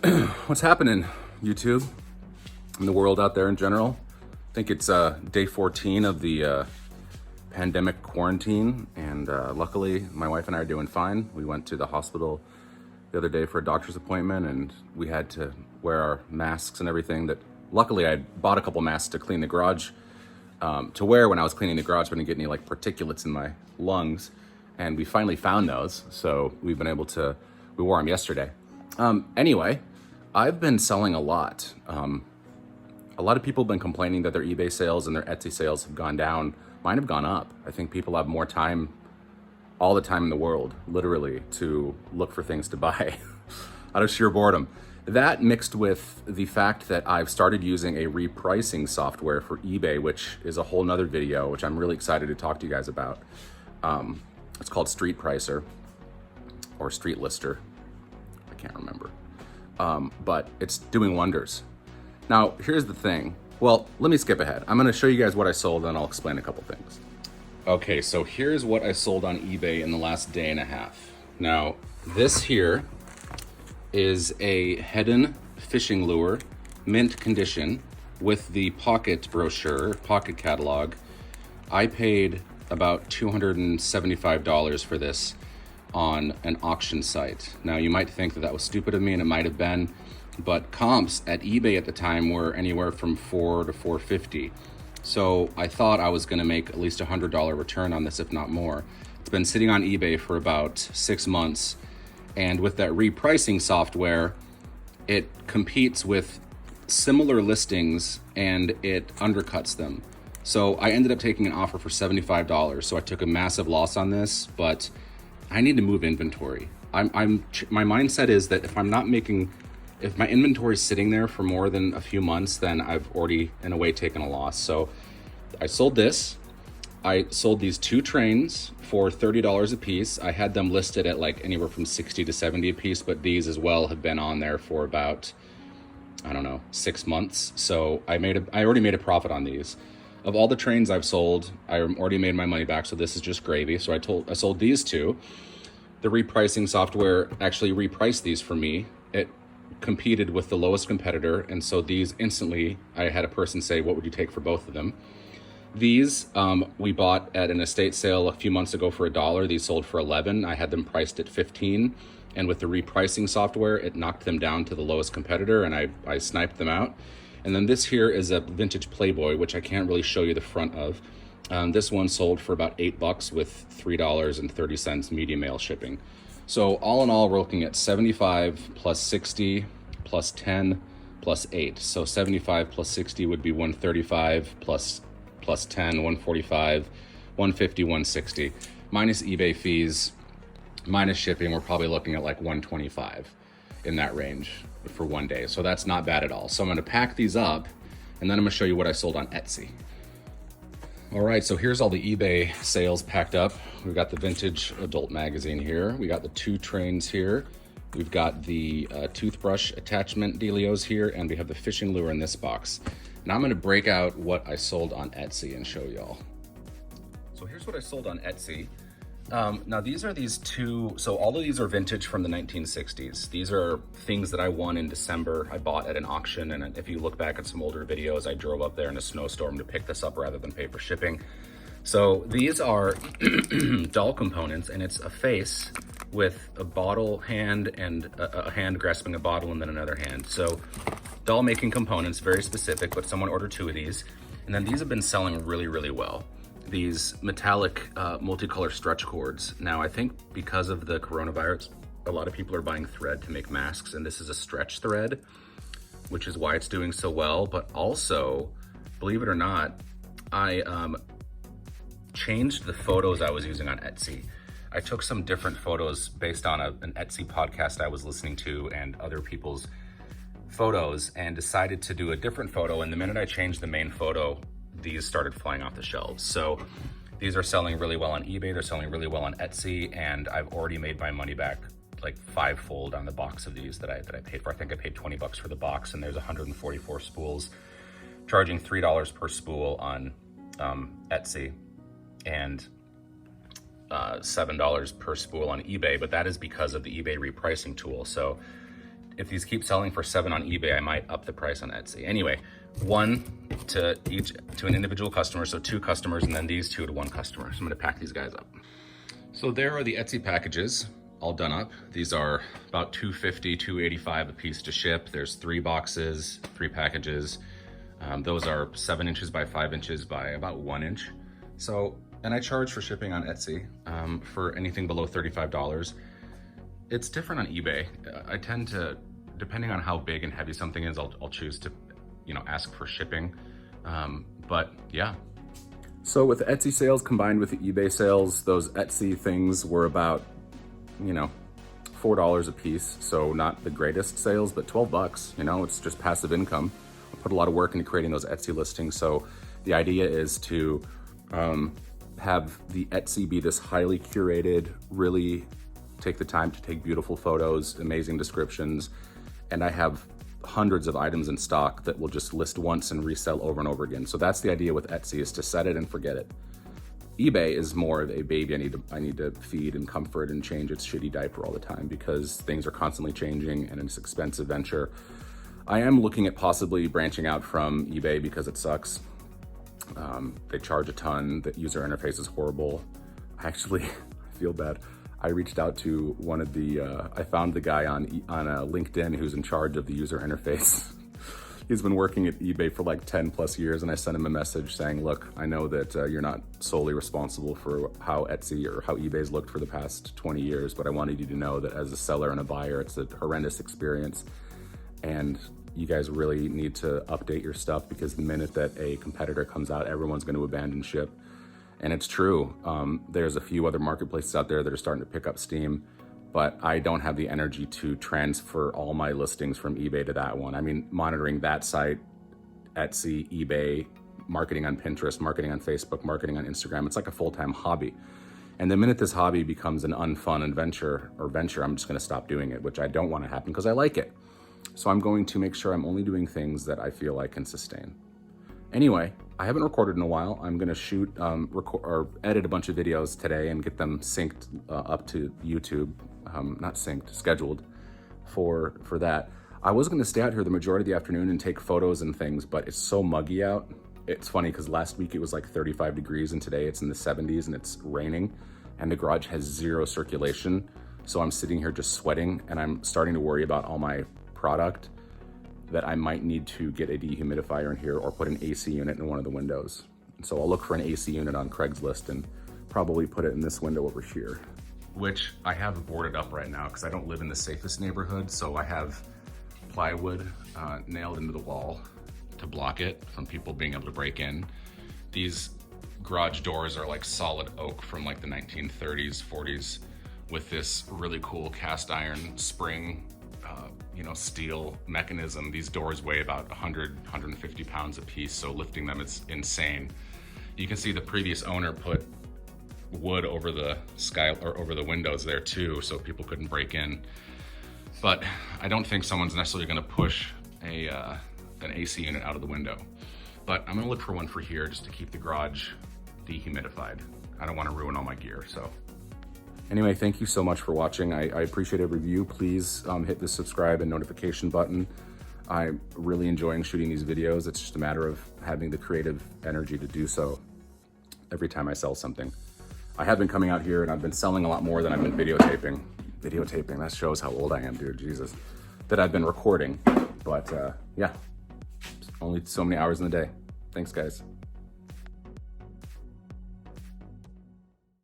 What's happening, YouTube, and the world out there in general? I think it's day 14 of the pandemic quarantine, and luckily my wife and I are doing fine. We went to the hospital the other day for a doctor's appointment, and we had to wear our masks and everything. That luckily I bought a couple masks to clean the garage, to wear when I was cleaning the garage, so I didn't get any like particulates in my lungs. And we finally found those, so we've been able to, we wore them yesterday. Anyway, I've been selling a lot. A lot of people have been complaining that their eBay sales and their Etsy sales have gone down. Mine have gone up. I think people have more time, all the time in the world, literally, to look for things to buy out of sheer boredom. That mixed with the fact that I've started using a repricing software for eBay, which is a whole nother video, which I'm really excited to talk to you guys about. It's called Street Pricer or Street Lister. I can't remember. But it's doing wonders. Now, here's the thing. Well, let me skip ahead. I'm gonna show you guys what I sold, and I'll explain a couple things. Okay, so here's what I sold on eBay in the last day and a half. Now, this here is a Hedon fishing lure, mint condition, with the pocket brochure, pocket catalog. I paid about $275 for this on an auction site. Now, you might think that that was stupid of me, and it might have been, but comps at eBay at the time were anywhere from $400 to $450. So I thought I was gonna make at least $100 return on this, if not more. It's been sitting on eBay for about 6 months, and with that repricing software, it competes with similar listings and it undercuts them. So I ended up taking an offer for $75. So I took a massive loss on this, but I need to move inventory. My mindset is that if my inventory is sitting there for more than a few months, then I've already, in a way, taken a loss. So I sold this. I sold these 2 trains for $30 a piece. I had them listed at like anywhere from 60 to 70 a piece, but these as well have been on there for about, I don't know, 6 months. So I already made a profit on these. Of all the trains I've sold, I already made my money back, so this is just gravy. So I sold these 2. The repricing software actually repriced these for me. It competed with the lowest competitor, and so these instantly, I had a person say, what would you take for both of them? These we bought at an estate sale a few months ago for $1. These sold for $11. I had them priced at $15, and with the repricing software, it knocked them down to the lowest competitor, and I sniped them out. And then this here is a vintage Playboy, which I can't really show you the front of. This one sold for about $8 with $3.30 media mail shipping. So all in all, we're looking at 75 plus 60 plus 10 plus 8. So 75 plus 60 would be 135 plus 10, 145, 150, 160. Minus eBay fees, minus shipping, we're probably looking at like 125 in that range for one day. So that's not bad at all. So I'm gonna pack these up, and then I'm gonna show you what I sold on Etsy. All right, so here's all the eBay sales packed up. We've got the vintage adult magazine here. We got the 2 trains here. We've got the toothbrush attachment dealios here, and we have the fishing lure in this box. Now I'm gonna break out what I sold on Etsy and show y'all. So here's what I sold on Etsy. Now these 2, so all of these are vintage from the 1960s. These are things that I won in December. I bought at an auction, and if you look back at some older videos, I drove up there in a snowstorm to pick this up rather than pay for shipping. So these are doll components, and it's a face with a bottle hand and a hand grasping a bottle and then another hand. So doll making components, very specific, but someone ordered 2 of these. And then these have been selling really, really well. These metallic multicolor stretch cords. Now I think because of the coronavirus, a lot of people are buying thread to make masks, and this is a stretch thread, which is why it's doing so well. But also, believe it or not, I changed the photos I was using on Etsy. I took some different photos based on an Etsy podcast I was listening to and other people's photos, and decided to do a different photo. And the minute I changed the main photo, these started flying off the shelves. So these are selling really well on eBay. They're selling really well on Etsy, and I've already made my money back like 5-fold on the box of these that I paid for. I think I paid $20 for the box, and there's 144 spools, charging $3 per spool on Etsy, and $7 per spool on eBay, but that is because of the eBay repricing tool. So if these keep selling for $7 on eBay, I might up the price on Etsy. Anyway, one to an individual customer, so 2 customers, and then these 2 to 1 customer. So I'm gonna pack these guys up. So there are the Etsy packages all done up. These are about $250, $285 a piece to ship. There's 3 boxes, 3 packages. Those are 7 inches by 5 inches by about 1 inch. So, and I charge for shipping on Etsy for anything below $35. It's different on eBay. I tend to, depending on how big and heavy something is, I'll choose to, ask for shipping. But yeah. So with Etsy sales combined with the eBay sales, those Etsy things were about, $4 a piece. So not the greatest sales, but 12 bucks, it's just passive income. I put a lot of work into creating those Etsy listings. So the idea is to have the Etsy be this highly curated, really take the time to take beautiful photos, amazing descriptions, and I have hundreds of items in stock that will just list once and resell over and over again. So that's the idea with Etsy, is to set it and forget it. eBay is more of a baby I need to feed and comfort and change its shitty diaper all the time, because things are constantly changing and it's an expensive venture. I am looking at possibly branching out from eBay because it sucks. They charge a ton, the user interface is horrible. Actually, I feel bad. I reached out to one of the, I found the guy on LinkedIn who's in charge of the user interface. He's been working at eBay for like 10 plus years, and I sent him a message saying, look, I know that you're not solely responsible for how Etsy or how eBay's looked for the past 20 years, but I wanted you to know that as a seller and a buyer, it's a horrendous experience. And you guys really need to update your stuff, because the minute that a competitor comes out, everyone's going to abandon ship. And it's true. There's a few other marketplaces out there that are starting to pick up steam, but I don't have the energy to transfer all my listings from eBay to that one. I mean, monitoring that site, Etsy, eBay, marketing on Pinterest, marketing on Facebook, marketing on Instagram, it's like a full-time hobby. And the minute this hobby becomes an unfun venture, I'm just gonna stop doing it, which I don't want to happen because I like it. So I'm going to make sure I'm only doing things that I feel I can sustain. Anyway, I haven't recorded in a while. I'm gonna shoot, or edit a bunch of videos today and get them synced up to YouTube. Not synced, scheduled for that. I was gonna stay out here the majority of the afternoon and take photos and things, but it's so muggy out. It's funny because last week it was like 35 degrees and today it's in the 70s and it's raining, and the garage has 0 circulation. So I'm sitting here just sweating, and I'm starting to worry about all my product, that I might need to get a dehumidifier in here or put an AC unit in one of the windows. So I'll look for an AC unit on Craigslist and probably put it in this window over here, which I have boarded up right now because I don't live in the safest neighborhood. So I have plywood nailed into the wall to block it from people being able to break in. These garage doors are like solid oak from like the 1930s, 40s, with this really cool cast iron spring, steel mechanism. These doors weigh about 100, 150 pounds a piece, so lifting them, it's insane. You can see the previous owner put wood over the sky or over the windows there too, so people couldn't break in. But I don't think someone's necessarily gonna push an AC unit out of the window. But I'm gonna look for one for here just to keep the garage dehumidified. I don't wanna ruin all my gear, so. Anyway, thank you so much for watching. I appreciate every view. Please hit the subscribe and notification button. I'm really enjoying shooting these videos. It's just a matter of having the creative energy to do so every time I sell something. I have been coming out here and I've been selling a lot more than I've been videotaping. Videotaping, that shows how old I am, dude, Jesus. That I've been recording, but yeah, only so many hours in the day. Thanks, guys.